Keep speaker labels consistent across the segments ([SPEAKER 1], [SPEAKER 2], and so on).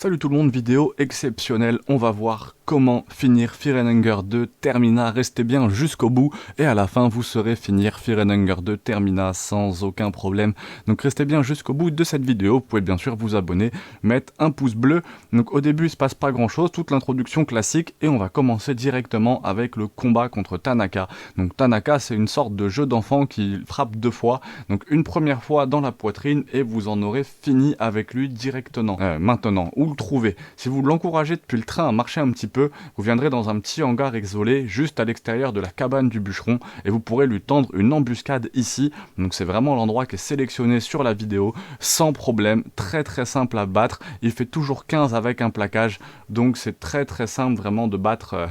[SPEAKER 1] Salut tout le monde, vidéo exceptionnelle, on va voir comment finir Fear and Hunger 2 Termina, restez bien jusqu'au bout et à la fin vous saurez finir Fear and Hunger 2 Termina sans aucun problème. Donc restez bien jusqu'au bout de cette vidéo, vous pouvez bien sûr vous abonner, mettre un pouce bleu. Donc au début il se passe pas grand chose, toute l'introduction classique et on va commencer directement avec le combat contre Tanaka. Donc Tanaka c'est une sorte de jeu d'enfant qui frappe deux fois, donc une première fois dans la poitrine et vous en aurez fini avec lui directement. Maintenant, où le trouver? Si vous l'encouragez depuis le train à marcher un petit peu, vous viendrez dans un petit hangar isolé juste à l'extérieur de la cabane du bûcheron et vous pourrez lui tendre une embuscade ici. Donc c'est vraiment l'endroit qui est sélectionné sur la vidéo, sans problème, très simple à battre. Il fait toujours 15 avec un plaquage, donc c'est très simple vraiment de battre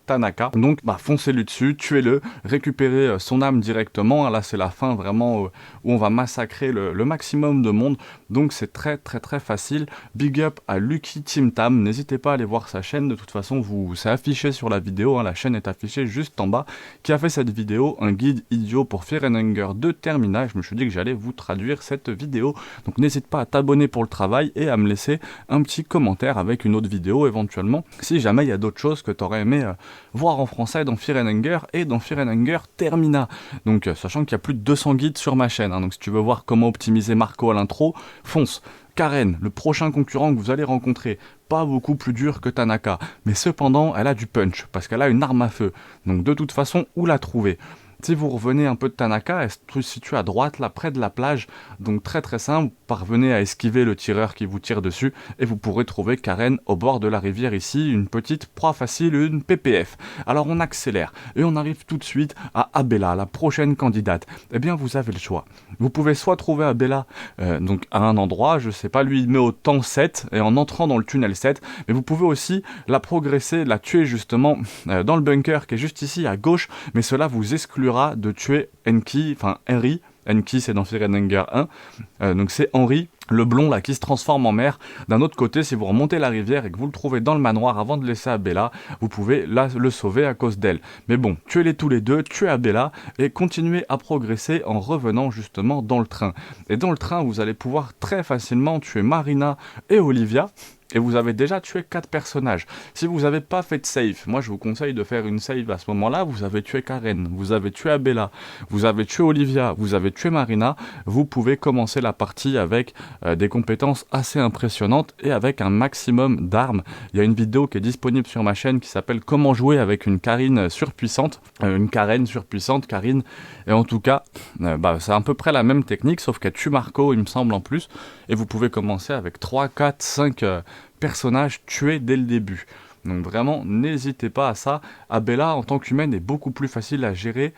[SPEAKER 1] Tanaka. Donc foncez-lui dessus, tuez-le, récupérez son âme directement. Là c'est la fin vraiment où on va massacrer le maximum de monde. Donc c'est très facile. Big up à Lucky Tim Tam, n'hésitez pas à aller voir sa chaîne, de toute façon c'est affiché sur la vidéo, la chaîne est affichée juste en bas, qui a fait cette vidéo, un guide idiot pour Fear and Hunger 2 Termina. Je me suis dit que j'allais vous traduire cette vidéo, donc n'hésite pas à t'abonner pour le travail et à me laisser un petit commentaire avec une autre vidéo éventuellement, si jamais il y a d'autres choses que tu aurais aimé voir en français dans Fear and Hunger et dans Fear and Hunger Termina. Donc sachant qu'il y a plus de 200 guides sur ma chaîne, donc si tu veux voir comment optimiser Marco à l'intro, fonce. Karen, le prochain concurrent que vous allez rencontrer, pas beaucoup plus dur que Tanaka, mais cependant elle a du punch, parce qu'elle a une arme à feu, donc de toute façon, où la trouver? Si vous revenez un peu de Tanaka, elle se situe à droite, là, près de la plage, donc très simple, parvenez à esquiver le tireur qui vous tire dessus, et vous pourrez trouver Karen au bord de la rivière ici, une petite proie facile, une PPF. Alors on accélère, et on arrive tout de suite à Abella, la prochaine candidate. Eh bien vous avez le choix. Vous pouvez soit trouver Abella, donc à un endroit, je sais pas, lui il met au temps 7, et en entrant dans le tunnel 7, mais vous pouvez aussi la progresser, la tuer justement dans le bunker qui est juste ici à gauche, mais cela vous exclura de tuer Henry, Henry c'est dans Fear and Hunger 1, donc c'est Henry, le blond là qui se transforme en mer. D'un autre côté, si vous remontez la rivière et que vous le trouvez dans le manoir avant de laisser Abella, vous pouvez là le sauver à cause d'elle. Mais bon, tuez-les tous les deux, tuez Abella et continuez à progresser en revenant justement dans le train. Et dans le train, vous allez pouvoir très facilement tuer Marina et Olivia. Et vous avez déjà tué 4 personnages. Si vous n'avez pas fait de save, moi je vous conseille de faire une save à ce moment-là. Vous avez tué Karen, vous avez tué Abella, vous avez tué Olivia, vous avez tué Marina. Vous pouvez commencer la partie avec des compétences assez impressionnantes et avec un maximum d'armes. Il y a une vidéo qui est disponible sur ma chaîne qui s'appelle Comment jouer avec une Karine surpuissante. Une Karen surpuissante, Karine. Et en tout cas, c'est à peu près la même technique, sauf qu'elle tue Marco, il me semble, en plus. Et vous pouvez commencer avec 3, 4, 5 personnages tués dès le début. Donc vraiment, n'hésitez pas à ça. Abella, en tant qu'humaine, est beaucoup plus facile à gérer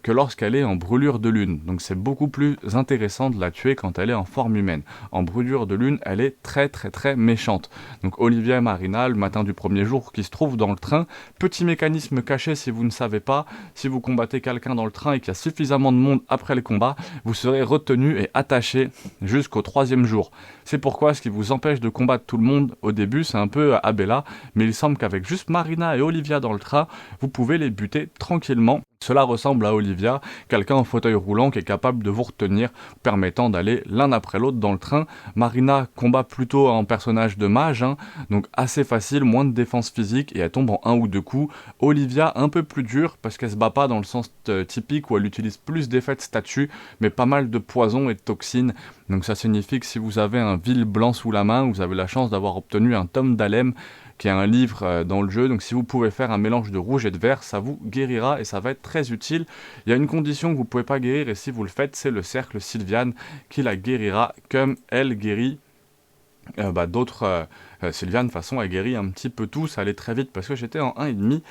[SPEAKER 1] que lorsqu'elle est en brûlure de lune. Donc c'est beaucoup plus intéressant de la tuer quand elle est en forme humaine. En brûlure de lune, elle est très méchante. Donc Olivia et Marina, le matin du premier jour, qui se trouvent dans le train. Petit mécanisme caché si vous ne savez pas. Si vous combattez quelqu'un dans le train et qu'il y a suffisamment de monde après le combat, vous serez retenu et attaché jusqu'au 3e jour. C'est pourquoi ce qui vous empêche de combattre tout le monde au début, c'est un peu Abella, mais il semble qu'avec juste Marina et Olivia dans le train, vous pouvez les buter tranquillement. Cela ressemble à Olivia, quelqu'un en fauteuil roulant qui est capable de vous retenir, permettant d'aller l'un après l'autre dans le train. Marina combat plutôt en personnage de mage, donc assez facile, moins de défense physique et elle tombe en 1 ou 2 coups. Olivia un peu plus dure parce qu'elle se bat pas dans le sens typique où elle utilise plus d'effets de statut, mais pas mal de poison et de toxines. Donc ça signifie que si vous avez un vil blanc sous la main, vous avez la chance d'avoir obtenu un tome d'Alem, qui est un livre dans le jeu, donc si vous pouvez faire un mélange de rouge et de vert, ça vous guérira et ça va être très utile. Il y a une condition que vous ne pouvez pas guérir et si vous le faites, c'est le cercle Sylviane qui la guérira comme elle guérit d'autres. Sylviane, de toute façon, elle guérit un petit peu tout, ça allait très vite parce que j'étais en 1,5.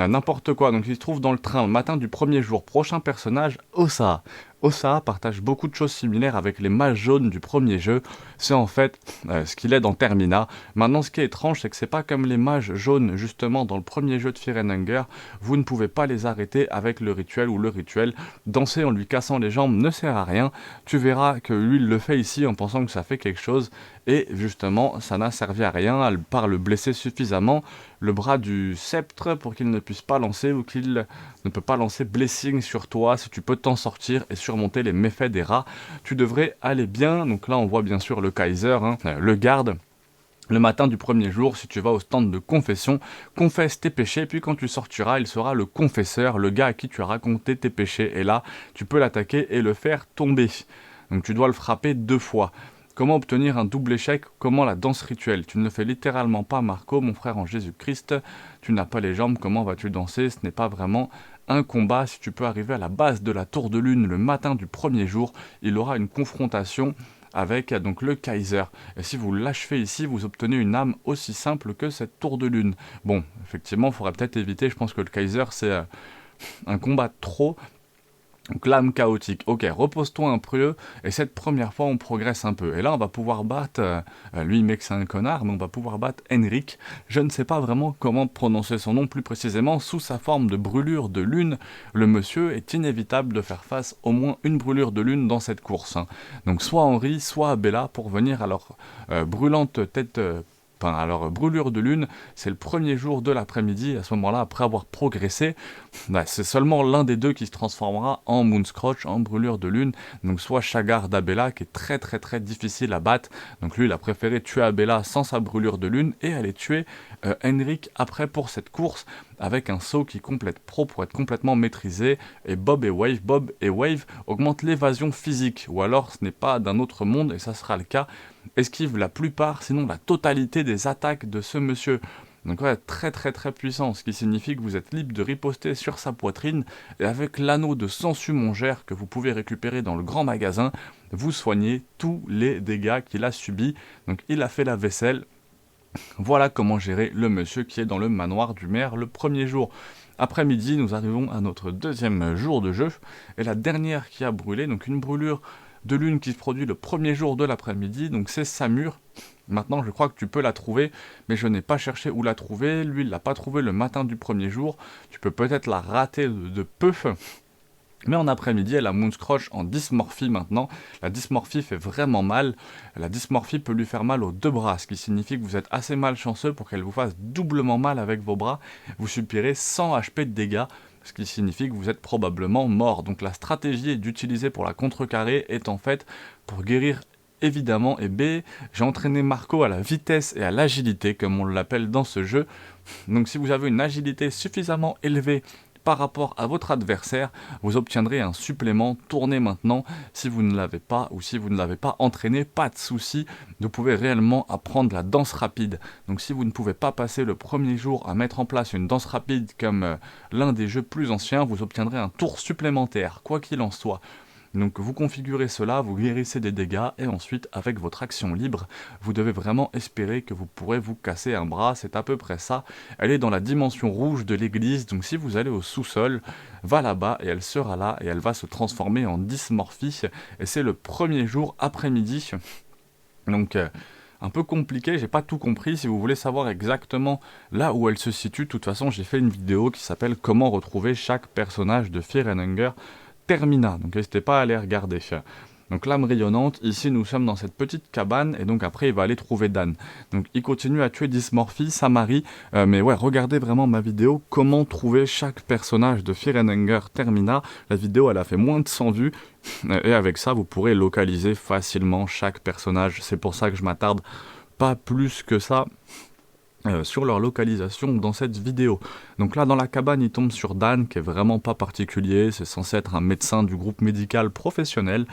[SPEAKER 1] N'importe quoi, donc il se trouve dans le train le matin du premier jour. Prochain personnage, Osa. Osa partage beaucoup de choses similaires avec les mages jaunes du premier jeu. C'est en fait ce qu'il est dans Termina. Maintenant, ce qui est étrange, c'est que c'est pas comme les mages jaunes, justement, dans le premier jeu de Fear and Hunger. Vous ne pouvez pas les arrêter avec le rituel ou le rituel. Danser en lui cassant les jambes ne sert à rien. Tu verras que lui, il le fait ici en pensant que ça fait quelque chose. Et justement, ça n'a servi à rien, à part le blesser suffisamment. Le bras du sceptre pour qu'il ne puisse pas lancer ou qu'il ne peut pas lancer blessing sur toi. Si tu peux t'en sortir et surmonter les méfaits des rats, tu devrais aller bien. Donc là on voit bien sûr le Kaiser, le garde, Le matin du premier jour, si tu vas au stand de confession, confesse tes péchés, puis quand tu sortiras, il sera le confesseur, le gars à qui tu as raconté tes péchés. Et là, tu peux l'attaquer et le faire tomber. Donc tu dois le frapper 2 fois. Comment obtenir un double échec? Comment la danse rituelle? Tu ne le fais littéralement pas, Marco, mon frère en Jésus-Christ. Tu n'as pas les jambes, comment vas-tu danser? Ce n'est pas vraiment un combat. Si tu peux arriver à la base de la tour de lune le matin du premier jour, il aura une confrontation avec donc le Kaiser. Et si vous l'achevez ici, vous obtenez une âme aussi simple que cette tour de lune. Bon, effectivement, il faudrait peut-être éviter, je pense que le Kaiser, c'est un combat de trop. Donc l'âme chaotique. Ok, repose-toi un peu, et cette première fois, on progresse un peu. Et là, on va pouvoir battre, lui, mec, c'est un connard, mais on va pouvoir battre Henrik. Je ne sais pas vraiment comment prononcer son nom plus précisément. Sous sa forme de brûlure de lune, le monsieur est inévitable de faire face au moins une brûlure de lune dans cette course. Donc soit Henri, soit Bella pour venir à leur brûlante tête... alors, brûlure de lune, c'est le premier jour de l'après-midi. À ce moment-là, après avoir progressé, c'est seulement l'un des deux qui se transformera en Moonscrotch, en brûlure de lune. Donc soit Shagar d'Abella, qui est très très très difficile à battre. Donc lui, il a préféré tuer Abella sans sa brûlure de lune et aller tuer Henrik après pour cette course avec un saut qui complète pro pour être complètement maîtrisé. Et Bob et Wave augmentent l'évasion physique. Ou alors, ce n'est pas d'un autre monde, et ça sera le cas, esquive la plupart, sinon la totalité des attaques de ce monsieur. Donc ouais, très très très puissant, ce qui signifie que vous êtes libre de riposter sur sa poitrine, et avec l'anneau de sangsue mongère que vous pouvez récupérer dans le grand magasin, vous soignez tous les dégâts qu'il a subis. Donc il a fait la vaisselle. Voilà comment gérer le monsieur qui est dans le manoir du maire le premier jour. Après-midi, nous arrivons à notre deuxième jour de jeu, et la dernière qui a brûlé, donc une brûlure de lune qui se produit le premier jour de l'après-midi, donc c'est Samur. Maintenant, je crois que tu peux la trouver, mais je n'ai pas cherché où la trouver. Lui, il l'a pas trouvée le matin du premier jour. Tu peux peut-être la rater de peu. Mais en après-midi, elle a Moonscrotch en dysmorphie maintenant. La dysmorphie fait vraiment mal. La dysmorphie peut lui faire mal aux 2 bras, ce qui signifie que vous êtes assez malchanceux pour qu'elle vous fasse doublement mal avec vos bras. Vous subirez 100 HP de dégâts, ce qui signifie que vous êtes probablement mort. Donc la stratégie d'utiliser pour la contrecarrer est en fait pour guérir évidemment. Et B, j'ai entraîné Marco à la vitesse et à l'agilité, comme on l'appelle dans ce jeu. Donc si vous avez une agilité suffisamment élevée par rapport à votre adversaire, vous obtiendrez un supplément. Tournez maintenant si vous ne l'avez pas, ou si vous ne l'avez pas entraîné, pas de souci, vous pouvez réellement apprendre la danse rapide. Donc si vous ne pouvez pas passer le premier jour à mettre en place une danse rapide comme l'un des jeux plus anciens, vous obtiendrez un tour supplémentaire, quoi qu'il en soit. Donc vous configurez cela, vous guérissez des dégâts, et ensuite avec votre action libre, vous devez vraiment espérer que vous pourrez vous casser un bras. C'est à peu près ça. Elle est dans la dimension rouge de l'église, donc si vous allez au sous-sol, va là-bas et elle sera là, et elle va se transformer en dysmorphie, et c'est le premier jour après-midi. Donc un peu compliqué, j'ai pas tout compris. Si vous voulez savoir exactement là où elle se situe, de toute façon j'ai fait une vidéo qui s'appelle Comment retrouver chaque personnage de Fear and Hunger Termina, donc n'hésitez pas à aller regarder. Donc l'âme rayonnante, ici nous sommes dans cette petite cabane, et donc après il va aller trouver Dan. Donc il continue à tuer Dysmorphie, sa Marie, mais ouais, regardez vraiment ma vidéo, comment trouver chaque personnage de Fear and Hunger Termina. La vidéo elle a fait moins de 100 vues, et avec ça vous pourrez localiser facilement chaque personnage. C'est pour ça que je m'attarde pas plus que ça sur leur localisation dans cette vidéo. Donc là dans la cabane il tombe sur Dan, qui est vraiment pas particulier, c'est censé être un médecin du groupe médical professionnel,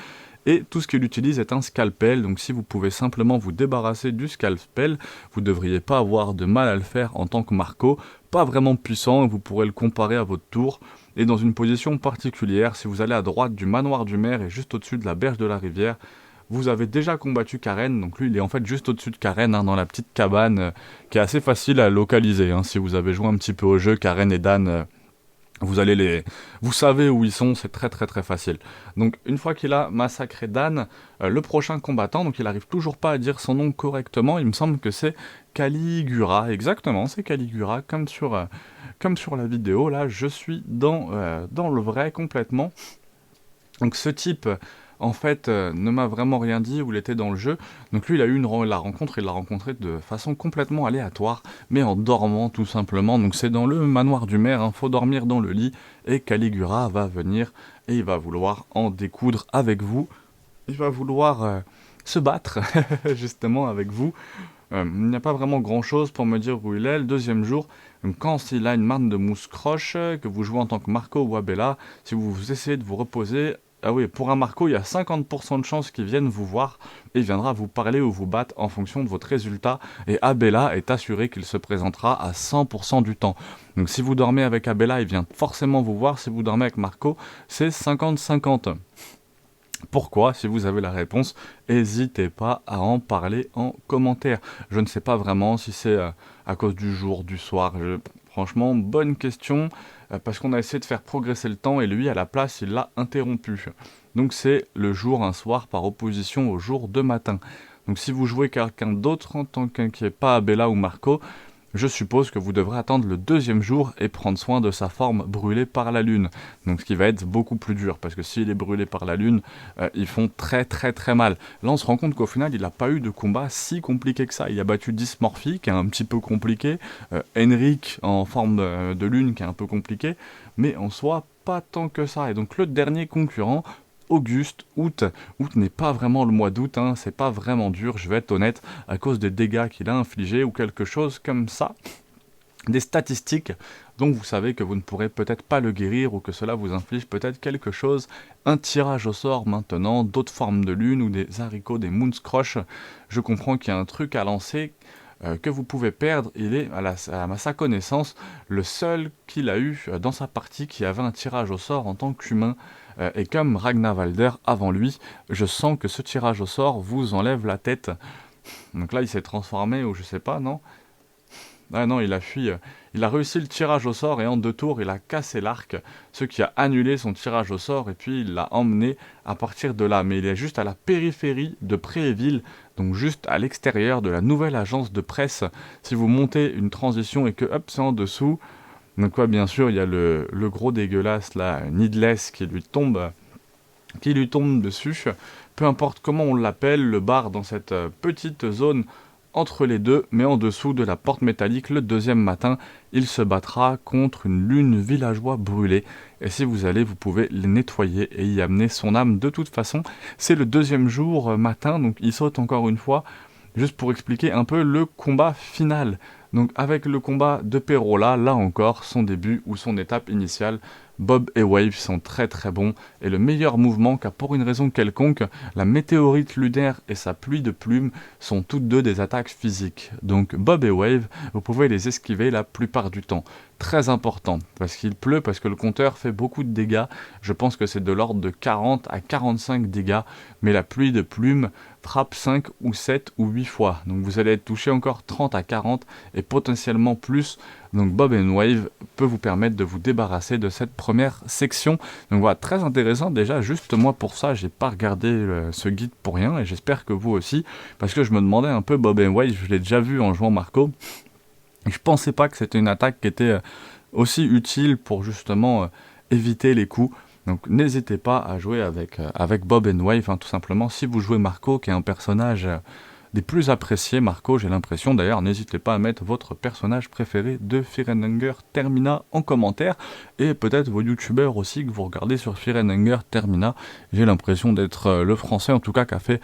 [SPEAKER 1] et tout ce qu'il utilise est un scalpel. Donc si vous pouvez simplement vous débarrasser du scalpel, vous devriez pas avoir de mal à le faire en tant que Marco. Pas vraiment puissant, vous pourrez le comparer à votre tour, et dans une position particulière. Si vous allez à droite du manoir du maire et juste au-dessus de la berge de la rivière, vous avez déjà combattu Karen. Donc lui il est en fait juste au-dessus de Karen, dans la petite cabane qui est assez facile à localiser. Si vous avez joué un petit peu au jeu, Karen et Dan, vous savez où ils sont, c'est très très très facile. Donc une fois qu'il a massacré Dan, le prochain combattant, donc il arrive toujours pas à dire son nom correctement, il me semble que c'est Caligura, exactement, c'est Caligura, comme sur la vidéo, là je suis dans le vrai complètement. Donc ce type en fait ne m'a vraiment rien dit où il était dans le jeu. Donc lui il a eu la rencontre, il l'a rencontré de façon complètement aléatoire, mais en dormant tout simplement. Donc c'est dans le manoir du maire, faut dormir dans le lit, et Caligura va venir et il va vouloir en découdre avec vous. Il va vouloir se battre justement avec vous. il n'y a pas vraiment grand chose pour me dire où il est. Le deuxième jour, donc quand il a une marne de mousse croche, que vous jouez en tant que Marco ou Abella, si vous essayez de vous reposer, ah oui, pour un Marco, il y a 50% de chances qu'il vienne vous voir et il viendra vous parler ou vous battre en fonction de votre résultat. Et Abella est assuré qu'il se présentera à 100% du temps. Donc si vous dormez avec Abella, il vient forcément vous voir. Si vous dormez avec Marco, c'est 50-50. Pourquoi? Si vous avez la réponse, n'hésitez pas à en parler en commentaire. Je ne sais pas vraiment si c'est à cause du jour, du soir. Franchement, bonne question, parce qu'on a essayé de faire progresser le temps et lui, à la place, il l'a interrompu. Donc c'est le jour, un soir, par opposition au jour de matin. Donc si vous jouez quelqu'un d'autre en tant qu'un qui n'est pas Abella ou Marco, je suppose que vous devrez attendre le deuxième jour et prendre soin de sa forme brûlée par la lune. Donc ce qui va être beaucoup plus dur, parce que s'il est brûlé par la lune, ils font très très très mal. Là on se rend compte qu'au final il n'a pas eu de combat si compliqué que ça. Il a battu Dysmorphy, qui est un petit peu compliqué, Henrik en forme de lune, qui est un peu compliqué, mais en soi pas tant que ça. Et donc le dernier concurrent, Auguste, août n'est pas vraiment le mois d'août, hein, c'est pas vraiment dur, je vais être honnête, à cause des dégâts qu'il a infligés ou quelque chose comme ça, des statistiques, donc vous savez que vous ne pourrez peut-être pas le guérir ou que cela vous inflige peut-être quelque chose, un tirage au sort maintenant, d'autres formes de lune ou des haricots, des moonscrosh, je comprends qu'il y a un truc à lancer que vous pouvez perdre, il est à sa connaissance le seul qu'il a eu dans sa partie qui avait un tirage au sort en tant qu'humain. Et comme Ragnarvalder avant lui, je sens que ce tirage au sort vous enlève la tête. Donc là il s'est transformé ou je sais pas, non? Ah non, il a fui. Il a réussi le tirage au sort et en 2 tours, il a cassé l'arc, ce qui a annulé son tirage au sort et puis il l'a emmené à partir de là. Mais il est juste à la périphérie de Préville, donc juste à l'extérieur de la nouvelle agence de presse. Si vous montez une transition et que hop, c'est en dessous, donc ouais, bien sûr, il y a le gros dégueulasse là, Needless, qui lui tombe dessus. Peu importe comment on l'appelle, le bar dans cette petite zone entre les deux, mais en dessous de la porte métallique, le deuxième matin, il se battra contre une lune villageois brûlée. Et si vous allez, vous pouvez les nettoyer et y amener son âme. De toute façon, c'est le deuxième jour matin, donc il saute encore une fois, juste pour expliquer un peu le combat final. Donc avec le combat de Perola, là encore, son début ou son étape initiale, Bob et Wave sont très très bons, et le meilleur mouvement, car pour une raison quelconque, la météorite lunaire et sa pluie de plumes sont toutes deux des attaques physiques. Donc Bob et Wave, vous pouvez les esquiver la plupart du temps. Très important, parce qu'il pleut, parce que le compteur fait beaucoup de dégâts, je pense que c'est de l'ordre de 40 à 45 dégâts, mais la pluie de plumes frappe 5 ou 7 ou 8 fois, donc vous allez être touché encore 30 à 40 et potentiellement plus. Donc Bob & Wave peut vous permettre de vous débarrasser de cette première section. Donc voilà, très intéressant. Déjà, juste moi pour ça, j'ai pas regardé ce guide pour rien, et j'espère que vous aussi, parce que je me demandais un peu, Bob & Wave, je l'ai déjà vu en jouant Marco, et je pensais pas que c'était une attaque qui était aussi utile pour justement éviter les coups. Donc n'hésitez pas à jouer avec Bob & Wave, hein, tout simplement. Si vous jouez Marco, qui est un personnage des plus appréciés, Marco, j'ai l'impression. D'ailleurs, n'hésitez pas à mettre votre personnage préféré de Fear and Hunger Termina en commentaire, et peut-être vos youtubeurs aussi que vous regardez sur Fear and Hunger Termina. J'ai l'impression d'être le français, en tout cas, qui a fait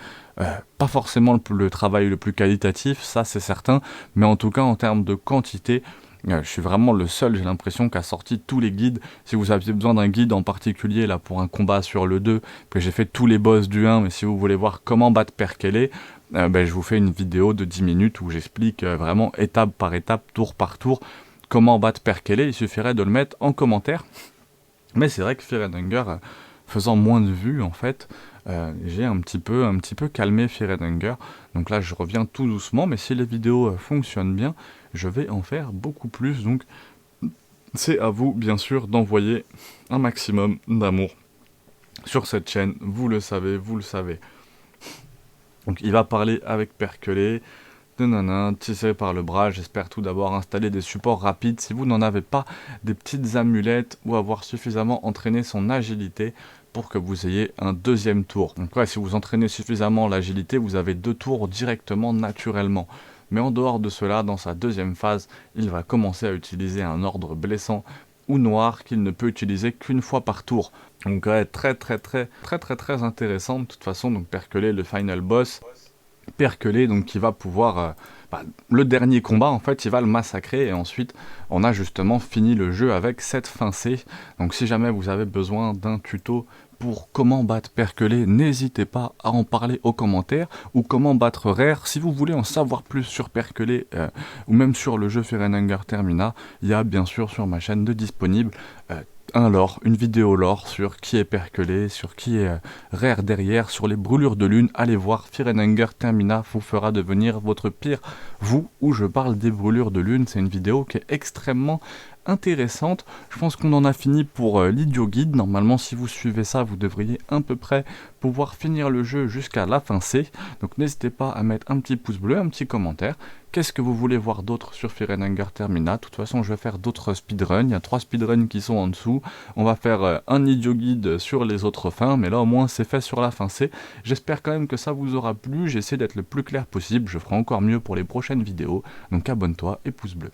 [SPEAKER 1] pas forcément le travail le plus qualitatif, ça c'est certain, mais en tout cas en termes de quantité, je suis vraiment le seul, j'ai l'impression, qui a sorti tous les guides. Si vous aviez besoin d'un guide en particulier là pour un combat sur le 2, que j'ai fait tous les boss du 1, mais si vous voulez voir comment battre Perkele, je vous fais une vidéo de 10 minutes où j'explique vraiment étape par étape, tour par tour, comment battre Perkele. Il suffirait de le mettre en commentaire. Mais c'est vrai que Fear and Hunger, faisant moins de vues en fait, j'ai un petit peu calmé Fear and Hunger. Donc là je reviens tout doucement, mais si les vidéos fonctionnent bien, je vais en faire beaucoup plus. Donc c'est à vous bien sûr d'envoyer un maximum d'amour sur cette chaîne, vous le savez. Donc il va parler avec Perkele, tiré par le bras. J'espère tout d'abord installer des supports rapides si vous n'en avez pas, des petites amulettes, ou avoir suffisamment entraîné son agilité pour que vous ayez un deuxième tour. Donc ouais, si vous entraînez suffisamment l'agilité, vous avez 2 tours directement naturellement. Mais en dehors de cela, dans sa deuxième phase, il va commencer à utiliser un ordre blessant ou noir qu'il ne peut utiliser qu'une fois par tour. Donc ouais, très intéressant de toute façon. Donc Perkele, le final boss. Perkele, donc qui va pouvoir le dernier combat, en fait, il va le massacrer et ensuite, on a justement fini le jeu avec cette fin C. Donc si jamais vous avez besoin d'un tuto pour comment battre Perkele, n'hésitez pas à en parler aux commentaires, ou comment battre Rare. Si vous voulez en savoir plus sur Perkele, ou même sur le jeu Fire and Hunger Termina, il y a bien sûr sur ma chaîne de disponible une vidéo lore sur qui est Perkele, sur qui est Rare derrière, sur les brûlures de lune. Allez voir, Fire and Hunger Termina vous fera devenir votre pire vous, où je parle des brûlures de lune. C'est une vidéo qui est extrêmement intéressante. Je pense qu'on en a fini pour l'idiot guide. Normalement, si vous suivez ça, vous devriez à peu près pouvoir finir le jeu jusqu'à la fin C. Donc n'hésitez pas à mettre un petit pouce bleu, un petit commentaire. Qu'est-ce que vous voulez voir d'autre sur Fire and Hunger Termina? De toute façon, je vais faire d'autres speedruns. Il y a 3 speedruns qui sont en dessous. On va faire un idiot guide sur les autres fins, mais là au moins c'est fait sur la fin C. J'espère quand même que ça vous aura plu. J'essaie d'être le plus clair possible. Je ferai encore mieux pour les prochaines vidéos. Donc abonne-toi et pouce bleu.